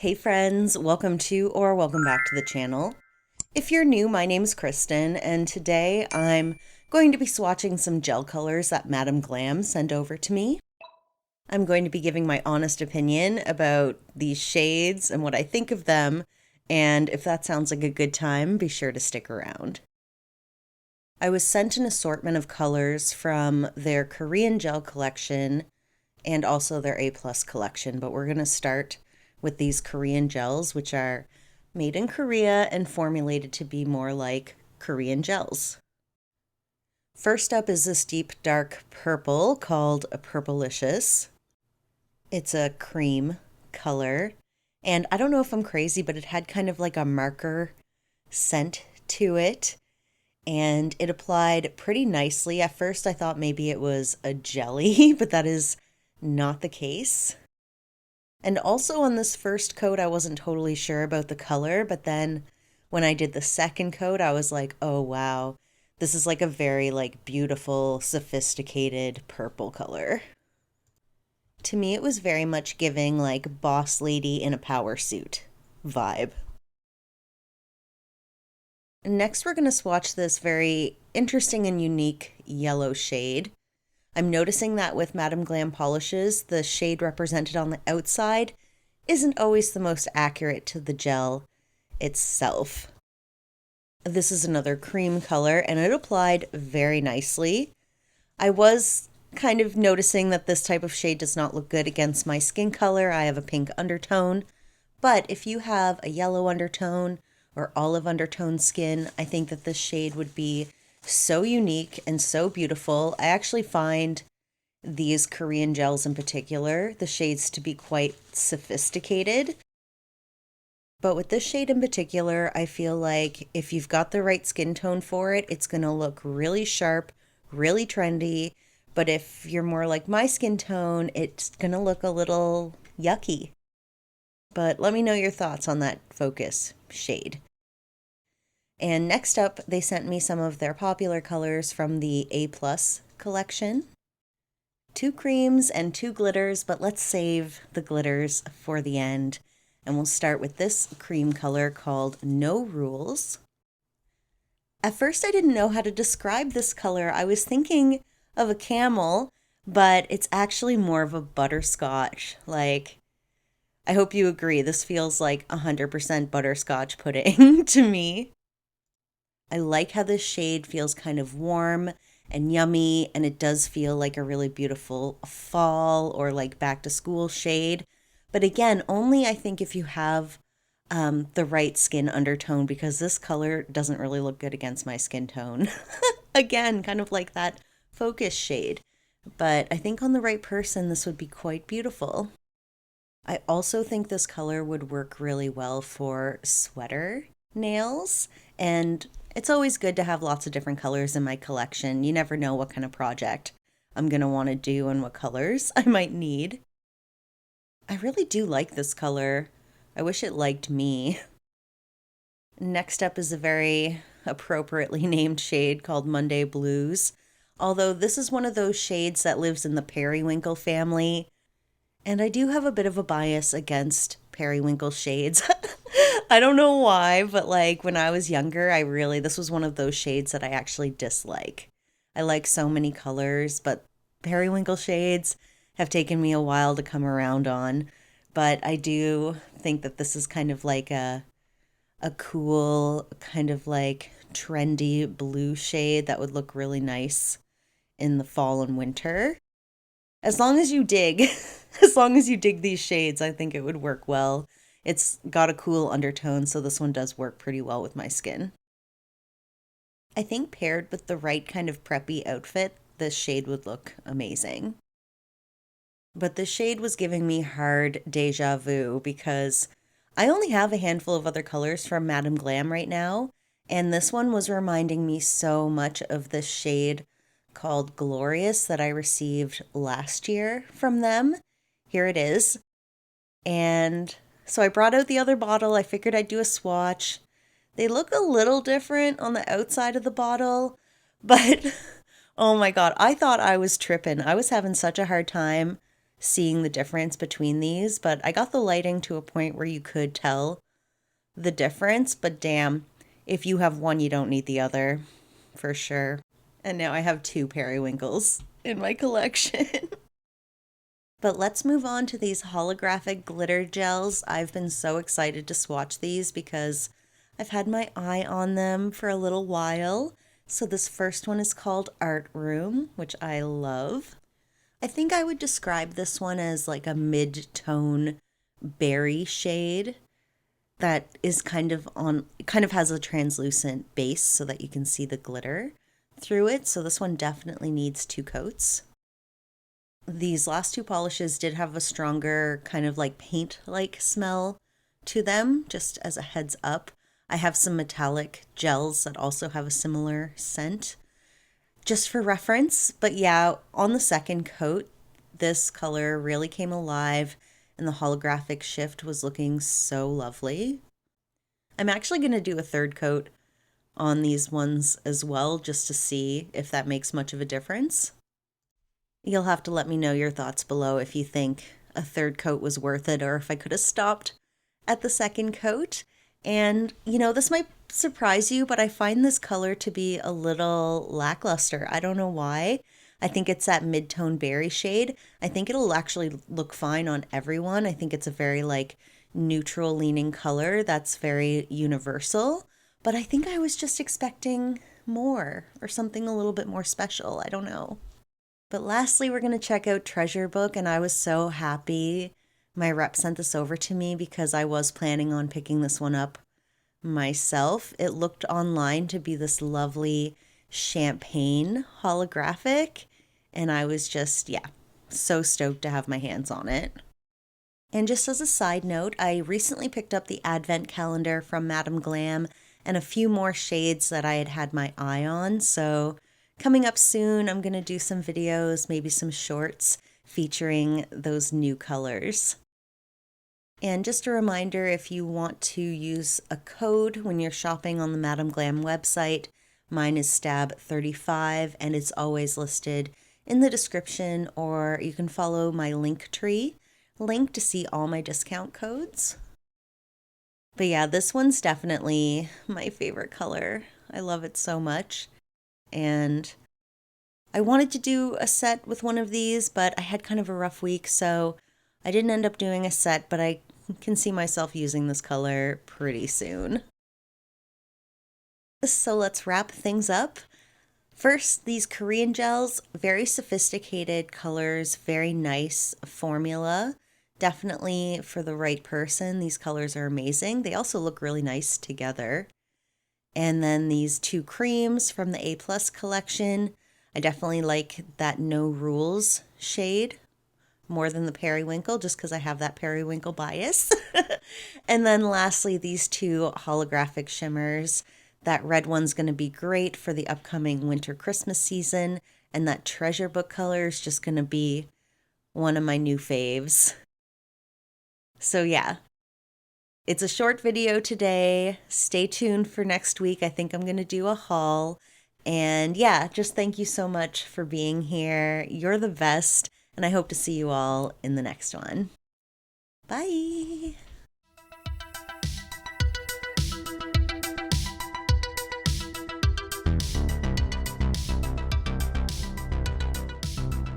Hey friends, welcome to or welcome back to the channel. If you're new, my name's Kristen, and today I'm going to be swatching some gel colors that Madam Glam sent over to me. I'm going to be giving my honest opinion about these shades and what I think of them, and if that sounds like a good time, be sure to stick around. I was sent an assortment of colors from their Korean gel collection and also their A+ collection, but we're going to start with these Korean gels, which are made in Korea and formulated to be more like Korean gels. First up is this deep dark purple called a Purplelicious. It's a cream color, and I don't know if I'm crazy, but it had kind of like a marker scent to it, and it applied pretty nicely. At first I thought maybe it was a jelly, but that is not the case. And also on this first coat, I wasn't totally sure about the color, but then when I did the second coat, I was like, oh wow, this is like a very beautiful, sophisticated purple color. To me, it was very much giving like boss lady in a power suit vibe. Next, we're going to swatch this very interesting and unique yellow shade. I'm noticing that with Madam Glam polishes, the shade represented on the outside isn't always the most accurate to the gel itself. This is another cream color, and it applied very nicely. I was kind of noticing that this type of shade does not look good against my skin color. I have a pink undertone, but if you have a yellow undertone or olive undertone skin, I think that this shade would be so unique and so beautiful. I actually find these Korean gels in particular, the shades to be quite sophisticated. But with this shade in particular, I feel like if you've got the right skin tone for it, it's going to look really sharp, really trendy. But if you're more like my skin tone, it's going to look a little yucky. But let me know your thoughts on that focus shade. And next up, they sent me some of their popular colors from the A+ collection. 2 creams and 2 glitters, but let's save the glitters for the end. And we'll start with this cream color called No Rules. At first, I didn't know how to describe this color. I was thinking of a camel, but it's actually more of a butterscotch. I hope you agree. This feels like 100% butterscotch pudding to me. I like how this shade feels kind of warm and yummy, and it does feel like a really beautiful fall or like back to school shade. But again, only I think if you have the right skin undertone, because this color doesn't really look good against my skin tone. Again, kind of like that focus shade. But I think on the right person, this would be quite beautiful. I also think this color would work really well for sweater nails, and it's always good to have lots of different colors in my collection. You never know what kind of project I'm going to want to do and what colors I might need. I really do like this color. I wish it liked me. Next up is a very appropriately named shade called Monday Blues. Although this is one of those shades that lives in the periwinkle family, and I do have a bit of a bias against periwinkle shades. I don't know why, but when I was younger, this was one of those shades that I actually dislike. I like so many colors, but periwinkle shades have taken me a while to come around on. But I do think that this is kind of like a cool, kind of trendy blue shade that would look really nice in the fall and winter. As long as you dig, as long as you dig these shades, I think it would work well. It's got a cool undertone, so this one does work pretty well with my skin. I think paired with the right kind of preppy outfit, this shade would look amazing. But this shade was giving me hard deja vu because I only have a handful of other colors from Madam Glam right now, and this one was reminding me so much of this shade called Glorious that I received last year from them. Here it is. And so I brought out the other bottle. I figured I'd do a swatch. They look a little different on the outside of the bottle, but oh my God, I thought I was tripping. I was having such a hard time seeing the difference between these, but I got the lighting to a point where you could tell the difference, but damn, if you have one, you don't need the other, for sure. And now I have two periwinkles in my collection. But let's move on to these holographic glitter gels. I've been so excited to swatch these because I've had my eye on them for a little while. So this first one is called Art Room, which I love. I think I would describe this one as like a mid-tone berry shade that is kind of has a translucent base so that you can see the glitter through it. So this one definitely needs two coats. These last two polishes did have a stronger kind of like paint-like smell to them, just as a heads up. I have some metallic gels that also have a similar scent, just for reference. But yeah, on the second coat, this color really came alive and the holographic shift was looking so lovely. I'm actually going to do a third coat on these ones as well, just to see if that makes much of a difference. You'll have to let me know your thoughts below if you think a third coat was worth it or if I could have stopped at the second coat. And, you know, this might surprise you, but I find this color to be a little lackluster. I don't know why. I think it's that mid-tone berry shade. I think it'll actually look fine on everyone. I think it's a very like neutral leaning color that's very universal. But I think I was just expecting more or something a little bit more special. I don't know. But lastly, we're going to check out Treasure Book, and I was so happy my rep sent this over to me because I was planning on picking this one up myself. It looked online to be this lovely champagne holographic, and I was just, yeah, so stoked to have my hands on it. And just as a side note, I recently picked up the advent calendar from Madame Glam and a few more shades that I had my eye on, so coming up soon, I'm going to do some videos, maybe some shorts featuring those new colors. And just a reminder, if you want to use a code when you're shopping on the Madame Glam website, mine is STAB35 and it's always listed in the description, or you can follow my Linktree link to see all my discount codes. But yeah, this one's definitely my favorite color. I love it so much. And I wanted to do a set with one of these, but I had kind of a rough week, so I didn't end up doing a set, but I can see myself using this color pretty soon. So let's wrap things up. First, these Korean gels, very sophisticated colors, very nice formula. Definitely for the right person, these colors are amazing. They also look really nice together. And then these two creams from the A Plus collection. I definitely like that No Rules shade more than the periwinkle, just because I have that periwinkle bias. And then lastly, these two holographic shimmers. That red one's going to be great for the upcoming winter Christmas season, and that Treasure Book color is just going to be one of my new faves. So yeah, it's a short video today. Stay tuned for next week. I think I'm going to do a haul. And yeah, just thank you so much for being here. You're the best, and I hope to see you all in the next one. Bye!